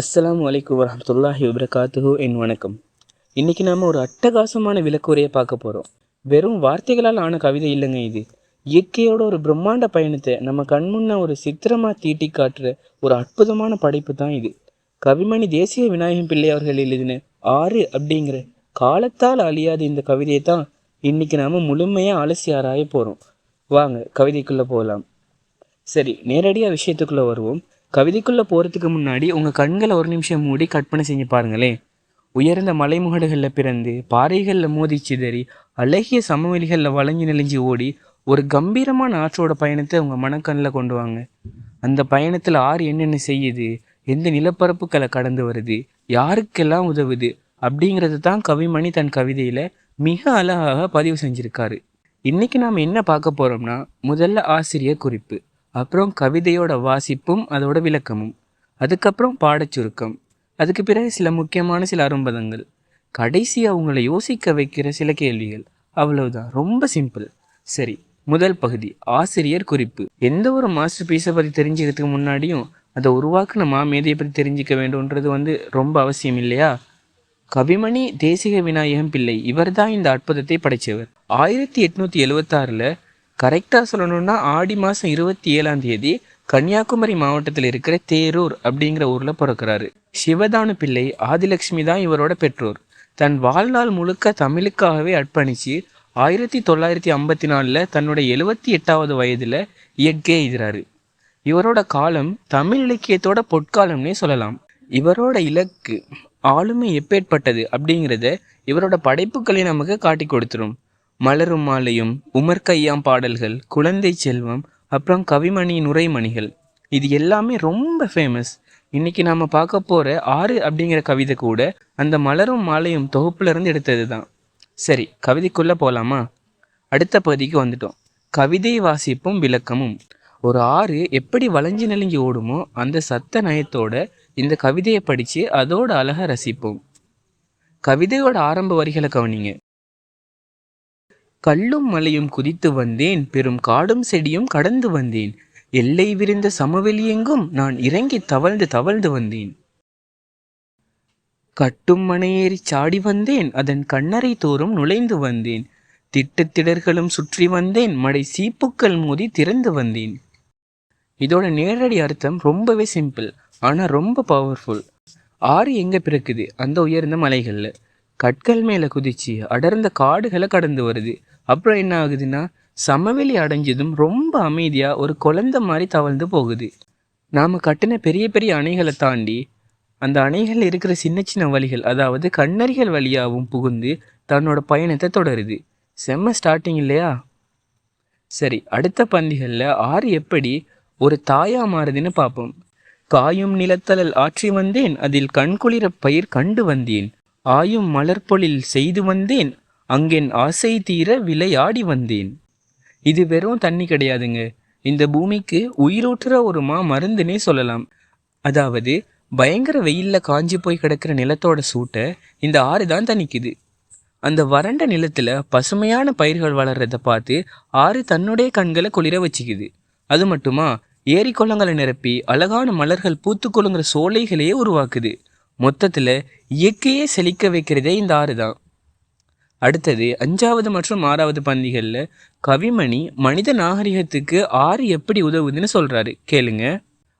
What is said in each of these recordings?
அஸ்ஸலாமு அலைக்கும் வரஹ்மத்துல்லாஹி வபரகாத்துஹு. என் வணக்கம். இன்றைக்கி நாம் ஒரு அட்டகாசமான விளக்குரையை பார்க்க போகிறோம். வெறும் வார்த்தைகளால் ஆன கவிதை இல்லைங்க இது. இயற்கையோட ஒரு பிரம்மாண்ட பயணத்தை நம்ம கண்முன்ன ஒரு சித்திரமாக தீட்டி காட்டுற ஒரு அற்புதமான படைப்பு தான் இது. கவிமணி தேசிய விநாயகம் பிள்ளை அவர்கள் எழுதின 6 அப்படிங்கிற காலத்தால் அழியாத இந்த கவிதையை தான் இன்றைக்கி நாம் முழுமையாக அலசி ஆராய போகிறோம். வாங்க கவிதைக்குள்ளே போகலாம். சரி, நேரடியாக விஷயத்துக்குள்ளே வருவோம். கவிதைக்குள்ளே போகிறதுக்கு முன்னாடி உங்கள் கண்களை ஒரு நிமிஷம் மூடி கற்பனை செஞ்சு பாருங்களேன். உயர்ந்த மலைமுகடுகளில் பிறந்து பாறைகளில் மோதி சிதறி அழகிய சமவெளிகளில் வளைஞ்சு நெளிஞ்சு ஓடி ஒரு கம்பீரமான ஆற்றோட பயணத்தை உங்கள் மனக்கண்ணில் கொண்டு வாங்க. அந்த பயணத்தில் ஆறு என்னென்ன செய்யுது, எந்த நிலப்பரப்புகளை கடந்து வருது, யாருக்கெல்லாம் உதவுது அப்படிங்கிறது தான் கவிமணி தன் கவிதையில் மிக அழகாக பதிவு செஞ்சுருக்காரு. இன்றைக்கி நாம் என்ன பார்க்க போகிறோம்னா, முதல்ல ஆசிரியர் குறிப்பு, அப்புறம் கவிதையோட வாசிப்பும் அதோட விளக்கமும், அதுக்கப்புறம் பாடச்சுருக்கம், அதுக்கு பிறகு சில முக்கியமான சில அரும்பதங்கள், கடைசி அவங்கள யோசிக்க வைக்கிற சில கேள்விகள். அவ்வளவுதான், ரொம்ப சிம்பிள். சரி, முதல் பகுதி ஆசிரியர் குறிப்பு. எந்த ஒரு மாஸ்டர் பீஸை பற்றி தெரிஞ்சுக்கிறதுக்கு முன்னாடியும் அதை உருவாக்குன மேதையை பற்றி தெரிஞ்சிக்க வேண்டும்ன்றது ரொம்ப அவசியம் இல்லையா? கவிமணி தேசிக விநாயகம் பிள்ளை இவர் தான் இந்த அற்புதத்தை படைத்தவர். 1876 கரெக்டாக சொல்லணும்னா ஆடி மாதம் 27 கன்னியாகுமரி மாவட்டத்தில் இருக்கிற தேரூர் அப்படிங்கிற ஊரில் பிறக்கிறாரு. சிவதானு பிள்ளை, ஆதிலட்சுமி தான் இவரோட பெற்றோர். தன் வாழ்நாள் முழுக்க தமிழுக்காகவே அர்ப்பணித்து 1954 தன்னுடைய 78வது வயதில் இயற்கை எழுதுறாரு. இவரோட காலம் தமிழ் இலக்கியத்தோட பொற்காலம்னே சொல்லலாம். இவரோட இலக்கு ஆளுமை எப்பேற்பட்டது அப்படிங்கிறத இவரோட படைப்புகளை நமக்கு காட்டி கொடுத்துரும். மலரும் மாலையும், உமர் கையாம் பாடல்கள், குழந்தை செல்வம், அப்புறம் கவிமணியின் உரைமணிகள், இது எல்லாமே ரொம்ப ஃபேமஸ். இன்றைக்கி நாம் பார்க்க போகிற 6 அப்படிங்கிற கவிதை கூட அந்த மலரும் மாலையும் தொகுப்புலேருந்து எடுத்தது தான். சரி, கவிதைக்குள்ளே போகலாமா? அடுத்த பகுதிக்கு வந்துட்டோம். கவிதை வாசிப்பும் விளக்கமும். ஒரு ஆறு எப்படி வளைஞ்சு நெளிஞ்சு ஓடுமோ அந்த சத்த நயத்தோட இந்த கவிதையை படித்து அதோட அழகை ரசிப்போம். கவிதையோட ஆரம்ப வரிகளை கவனிங்க. கல்லும் மலையும் குதித்து வந்தேன், பெரும் காடும் செடியும் கடந்து வந்தேன், எல்லை விரிந்த சமவெளியெங்கும் நான் இறங்கி தவழ்ந்து தவழ்ந்து வந்தேன். கட்டும் மனையேறி சாடி வந்தேன், அதன் கண்ணறை தோறும் நுழைந்து வந்தேன், திட்டத்திடர்களும் சுற்றி வந்தேன், மடை சீப்புக்கள் மோதி திறந்து வந்தேன். இதோட நேரடி அர்த்தம் ரொம்பவே சிம்பிள், ஆனால் ரொம்ப பவர்ஃபுல். ஆறு எங்கே பிறக்குது? அந்த உயர்ந்த மலைகளில். கற்கள் மேலே குதிச்சு அடர்ந்த காடுகளை கடந்து வருது. அப்புறம் என்ன ஆகுதுன்னா, சமவெளி அடைஞ்சதும் ரொம்ப அமைதியாக ஒரு குழந்தை மாதிரி தவழ்ந்து போகுது. நாம் கட்டின பெரிய பெரிய அணைகளை தாண்டி அந்த அணைகள் இருக்கிற சின்ன சின்ன வழிகள், அதாவது கண்ணறிகள் வழியாகவும் புகுந்து தன்னோட பயணத்தை தொடருது. செம்ம ஸ்டார்டிங் இல்லையா? சரி, அடுத்த பந்திகளில் ஆறு எப்படி ஒரு தாயா மாறுதுன்னு பார்ப்போம். காயும் நிலத்தலல் ஆற்றி வந்தேன், அதில் கண்குளிர பயிர் கண்டு வந்தேன், ஆயும் மலர்பொழில் செய்து வந்தேன், அங்கென் ஆசை தீர விளையாடி வந்தேன். இது வெறும் தண்ணி கிடையாதுங்க, இந்த பூமிக்கு உயிரூற்றுற ஒரு மருந்துன்னே சொல்லலாம். அதாவது பயங்கர வெயிலில் காஞ்சி போய் கிடக்கிற நிலத்தோட சூட்டை இந்த ஆறு தான் தணிக்குது. அந்த வறண்ட நிலத்தில் பசுமையான பயிர்கள் வளர்றதை பார்த்து ஆறு தன்னுடைய கண்களை குளிர வச்சுக்குது. அது மட்டுமா, ஏரி குளங்களை நிரப்பி அழகான மலர்கள் பூத்து கொள்ளுங்கிற சோலைகளையே உருவாக்குது. மொத்தத்தில் இயற்கையே செழிக்க வைக்கிறதே இந்த ஆறு தான். அடுத்தது 5வது மற்றும் 6வது பந்திகளில் கவிமணி மனித நாகரிகத்துக்கு ஆறு எப்படி உதவுதுன்னு சொல்கிறாரு, கேளுங்க.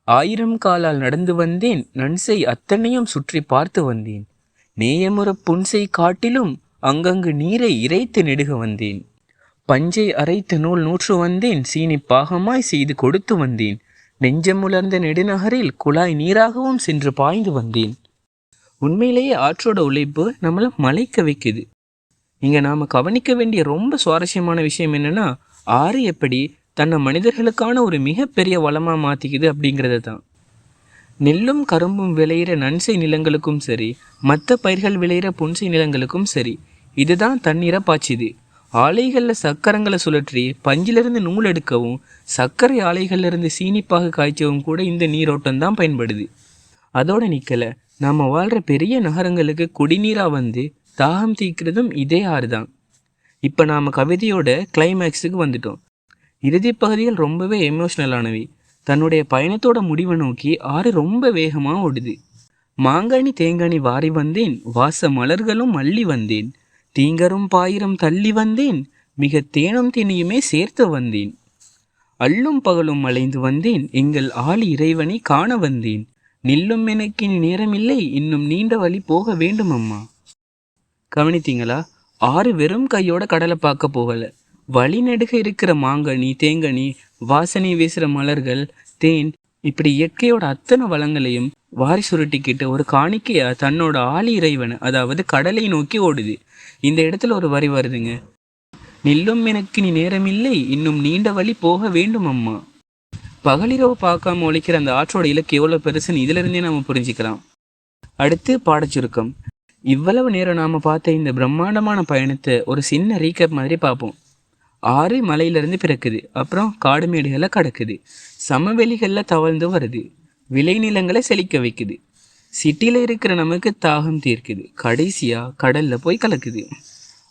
1000 காலால் நடந்து வந்தேன், நன்சை அத்தனையும் சுற்றி பார்த்து வந்தேன், நேயமுற புன்சை காட்டிலும் அங்கங்கு நீரை இறைத்து நெடுக வந்தேன், பஞ்சை அரைத்து நூல் நூற்று வந்தேன், சீனி பாகமாய் செய்து கொடுத்து வந்தேன், நெஞ்சமுலர்ந்த நெடுநகரில் குழாய் நீராகவும் சென்று பாய்ந்து வந்தேன். உண்மையிலேயே ஆற்றோட உழைப்பு நம்மளை மலைக்க வைக்குது. இங்கே நாம் கவனிக்க வேண்டிய ரொம்ப சுவாரஸ்யமான விஷயம் என்னென்னா, ஆறு எப்படி தன்னை மனிதர்களுக்கான ஒரு மிகப்பெரிய வளமாக மாற்றிக்குது அப்படிங்கிறது தான். நெல்லும் கரும்பும் விளையிற நன்சை நிலங்களுக்கும் சரி, மற்ற பயிர்கள் விளையிற புன்சை நிலங்களுக்கும் சரி, இதுதான் தண்ணீரை பாய்ச்சிது. ஆலைகளில் சக்கரங்களை சுழற்றி பஞ்சிலிருந்து நூல் எடுக்கவும், சர்க்கரை ஆலைகளிலிருந்து சீனிப்பாக காய்ச்சவும் கூட இந்த நீரோட்டம் தான் பயன்படுது. அதோடு நிற்கலை, நாம் வாழ்கிற பெரிய நகரங்களுக்கு குடிநீராக வந்து தாகம் தீர்க்கிறதும் இதே ஆறு தான். இப்போ நாம் கவிதையோட கிளைமேக்ஸுக்கு வந்துட்டோம். இறுதி பகுதிகள் ரொம்பவே எமோஷ்னலானவை. தன்னுடைய பயணத்தோட முடிவை நோக்கி ஆறு ரொம்ப வேகமாக ஓடுது. மாங்கனி தேங்கனி வாரி வந்தேன், வாச மலர்களும் அள்ளி வந்தேன், தீங்கரும் பாயிரம் தள்ளி வந்தேன், மிக தேனும் தினியுமே சேர்த்து வந்தேன். அள்ளும் பகலும் அலைந்து வந்தேன், எங்கள் ஆளி இறைவனை காண வந்தேன். நில்லும் எனக்கு இனி நேரமில்லை, இன்னும் நீண்ட வழி போக வேண்டும் அம்மா. கவனித்தீங்களா? ஆறு வெறும் கையோட கடலை பார்க்க போகல. வழி நெடுக இருக்கிற மாங்கனி தேங்கனி, வாசனை வீசுற மலர்கள், தேன், இப்படி இயற்கையோட அத்தனை வளங்களையும் வாரி சுருட்டிக்கிட்டு ஒரு காணிக்கையா தன்னோட ஆளி இறைவனை, அதாவது கடலை நோக்கி ஓடுது. இந்த இடத்துல ஒரு வரி வருதுங்க. நில்லும் எனக்கு நீ நேரமில்லை, இன்னும் நீண்ட வழி போக வேண்டும் அம்மா. பகலிரவு பார்க்காம ஒழிக்கிற அந்த ஆற்றோட இலக்கு எவ்வளோ பெருசுன்னு இதிலிருந்தே நம்ம புரிஞ்சுக்கலாம். அடுத்து பாடச்சுருக்கம். இவ்வளவு நேரம் நாம் பார்த்த இந்த பிரம்மாண்டமான பயணத்தை ஒரு சின்ன ரீகேப் மாதிரி பார்ப்போம். ஆறு மலையிலேருந்து பிறக்குது, அப்புறம் காடு மேடுகளை கடக்குது, சமவெளிகளில் தவழ்ந்து வருது, விளைநிலங்களை செழிக்க வைக்குது, சிட்டியில் இருக்கிற நமக்கு தாகம் தீர்க்குது, கடைசியாக கடலில் போய் கலக்குது.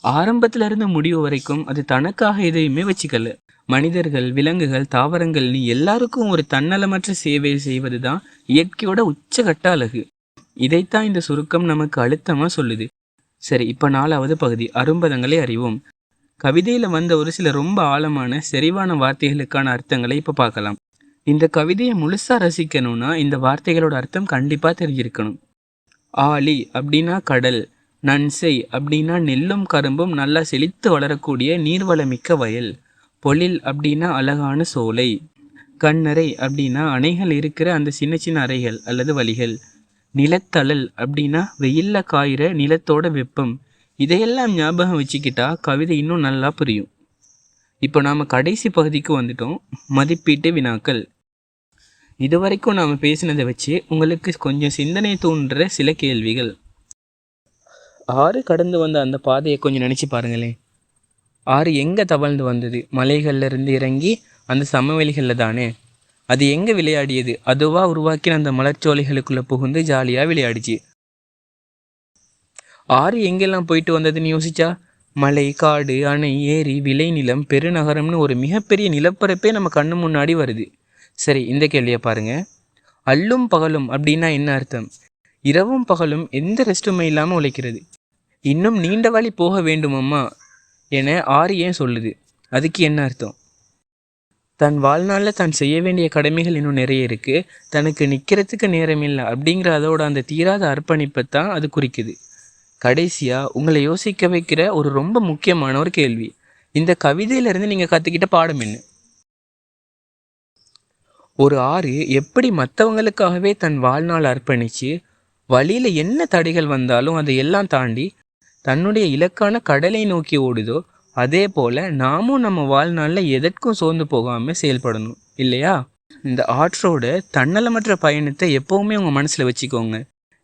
ஆரம்பத்துல இருந்து முடிவு வரைக்கும் அது தனக்காக எதையுமே வச்சுக்கல. மனிதர்கள், விலங்குகள், தாவரங்கள், நீ எல்லாருக்கும் ஒரு தன்னலமற்ற சேவை செய்வது தான் இயற்கையோட உச்சகட்ட அழகு. இதைத்தான் இந்த சுருக்கம் நமக்கு அழுத்தமாக சொல்லுது. சரி, இப்போ 4வது பகுதி, அரும்பதங்களை அறிவோம். கவிதையில் வந்த ஒரு சில ரொம்ப ஆழமான செறிவான வார்த்தைகளுக்கான அர்த்தங்களை இப்போ பார்க்கலாம். இந்த கவிதையை முழுசாக ரசிக்கணும்னா இந்த வார்த்தைகளோட அர்த்தம் கண்டிப்பாக தெரிஞ்சிருக்கணும். ஆழி அப்படின்னா கடல், நன்செய் அப்படின்னா நெல்லும் கரும்பும் நல்லா செழித்து வளரக்கூடிய நீர்வளமிக்க வயல், பொழில் அப்படின்னா அழகான சோலை, கண்ணறை அப்படின்னா அணைகள் இருக்கிற அந்த சின்ன சின்ன அறைகள் அல்லது வழிகள், நிலத்தழல் அப்படின்னா வெயில்ல காயிற நிலத்தோட வெப்பம். இதையெல்லாம் ஞாபகம் வச்சுக்கிட்டா கவிதை இன்னும் நல்லா புரியும். இப்போ நாம் கடைசி பகுதிக்கு வந்துட்டோம், மதிப்பீட்டு வினாக்கள். இதுவரைக்கும் நாம் பேசினதை வச்சு உங்களுக்கு கொஞ்சம் சிந்தனை தூண்டுற சில கேள்விகள். ஆறு கடந்து வந்த அந்த பாதையை கொஞ்சம் நினச்சி பாருங்களேன். ஆறு எங்கே தவழ்ந்து வந்தது? மலைகள்ல இருந்து இறங்கி அந்த சமவெளிகளில் தானே. அது எங்கே விளையாடியது? அதுவாக உருவாக்கின அந்த மலர்ச்சோலைகளுக்குள்ளே புகுந்து ஜாலியாக விளையாடிச்சு. ஆறு எங்கெல்லாம் போயிட்டு வந்ததுன்னு யோசிச்சா, மலை, காடு, அணை, ஏரி, விளைநிலம், பெருநகரம்னு ஒரு மிகப்பெரிய நிலப்பரப்பே நம்ம கண்ணு முன்னாடி வருது. சரி, இந்த கேள்வியை பாருங்க. அல்லும் பகலும் அப்படின்னா என்ன அர்த்தம்? இரவும் பகலும் எந்த ரெஸ்ட்டுமே இல்லாமல் உழைக்கிறது. இன்னும் நீண்ட வழி போக வேண்டுமம்மா என ஆறு ஏன் சொல்லுது? அதுக்கு என்ன அர்த்தம்? தன் வாழ்நாளில் தான் செய்ய வேண்டிய கடமைகள் இன்னும் நிறைய இருக்குது, தனக்கு நிற்கிறதுக்கு நேரம் இல்லை அப்படிங்கிற அதோட அந்த தீராத அர்ப்பணிப்பை தான் அது குறிக்குது. கடைசியாக உங்களை யோசிக்க வைக்கிற ஒரு ரொம்ப முக்கியமான ஒரு கேள்வி, இந்த கவிதையிலேருந்து நீங்கள் கற்றுக்கிட்ட பாடம் என்ன? ஒரு ஆறு எப்படி மற்றவங்களுக்காகவே தன் வாழ்நாள் அர்ப்பணித்து வழியில் என்ன தடைகள் வந்தாலும் அதை எல்லாம் தாண்டி தன்னுடைய இலக்கான கடலை நோக்கி ஓடுதோ, அதே போல் நாமும் நம்ம வாழ்நாளில் எதற்கும் சோர்ந்து போகாமல் செயல்படணும் இல்லையா? இந்த ஆற்றோட தன்னலமற்ற பயணத்தை எப்போவுமே உங்கள் மனசில் வச்சுக்கோங்க.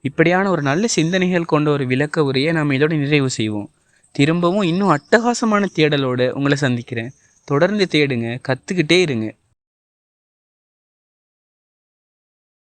இப்படியான ஒரு நல்ல சிந்தனைகள் கொண்ட ஒரு விளக்க உரையை நாம் இதோட நிறைவு செய்வோம். திரும்பவும் இன்னும் அட்டகாசமான தேடலோடு உங்களை சந்திக்கிறேன். தொடர்ந்து தேடுங்க, கற்றுக்கிட்டே இருங்க.